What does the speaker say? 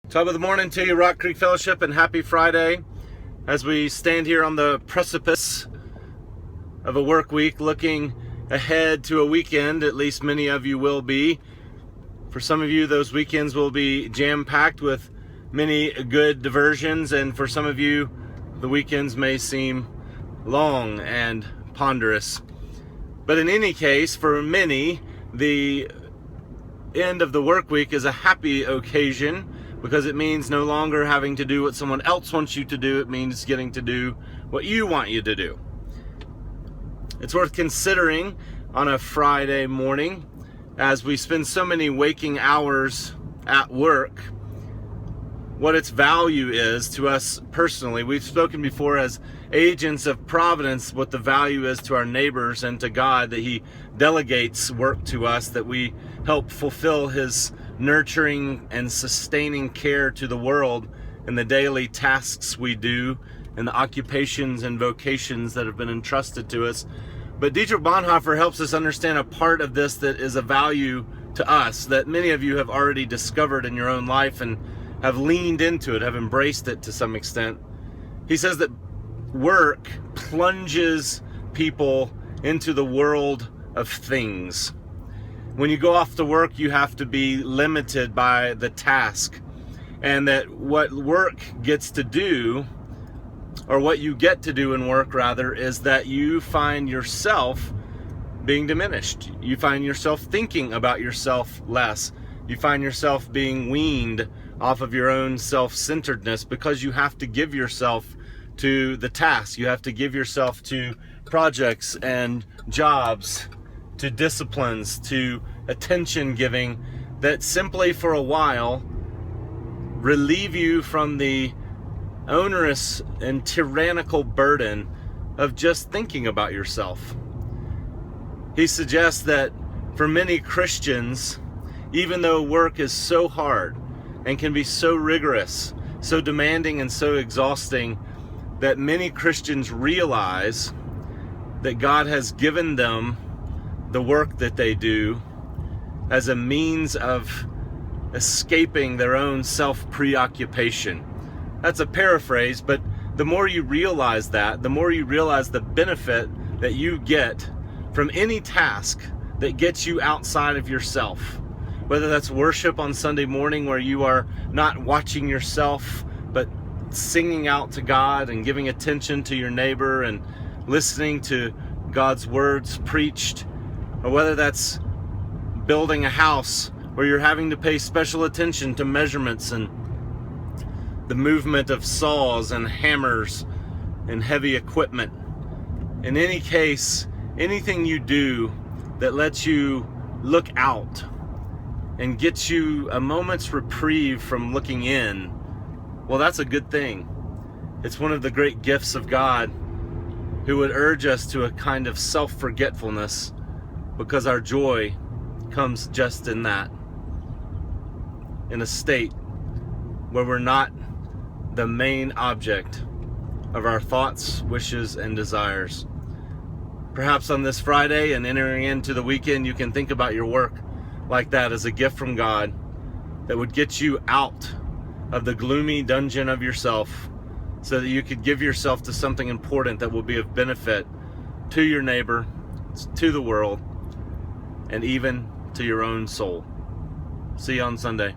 Top of the morning to you, Rock Creek Fellowship, and happy Friday as we stand here on the precipice of a work week looking ahead to a weekend. At least many of you will be. For some of you, those weekends will be jam-packed with many good diversions, and for some of you, the weekends may seem long and ponderous. But in any case, for many, the end of the work week is a happy occasion, because it means no longer having to do what someone else wants you to do. It means getting to do what you want you to do. It's worth considering on a Friday morning, as we spend so many waking hours at work, what its value is to us personally. We've spoken before as agents of providence what the value is to our neighbors and to God, that He delegates work to us, that we help fulfill His nurturing and sustaining care to the world in the daily tasks we do and the occupations and vocations that have been entrusted to us. But Dietrich Bonhoeffer helps us understand a part of this that is a value to us, that many of you have already discovered in your own life and have leaned into it, have embraced it to some extent. He says that work plunges people into the world of things. When you go off to work, you have to be limited by the task, and that what work gets to do, or what you get to do in work rather, is that you find yourself being diminished. You find yourself thinking about yourself less. You find yourself being weaned off of your own self-centeredness, because you have to give yourself to the task. You have to give yourself to projects and jobs, to disciplines, to attention giving, that simply for a while relieve you from the onerous and tyrannical burden of just thinking about yourself. He suggests that for many Christians, even though work is so hard and can be so rigorous, so demanding and so exhausting, that many Christians realize that God has given them the work that they do as a means of escaping their own self-preoccupation. That's a paraphrase, but the more you realize that, the more you realize the benefit that you get from any task that gets you outside of yourself. Whether that's worship on Sunday morning, where you are not watching yourself, but singing out to God and giving attention to your neighbor and listening to God's words preached, or whether that's building a house where you're having to pay special attention to measurements and the movement of saws and hammers and heavy equipment. In any case, anything you do that lets you look out and gets you a moment's reprieve from looking in, well, that's a good thing. It's one of the great gifts of God, who would urge us to a kind of self-forgetfulness, because our joy comes just in that, in a state where we're not the main object of our thoughts, wishes, and desires. Perhaps on this Friday and entering into the weekend, you can think about your work like that, as a gift from God that would get you out of the gloomy dungeon of yourself, so that you could give yourself to something important that will be of benefit to your neighbor, to the world, and even to your own soul. See you on Sunday.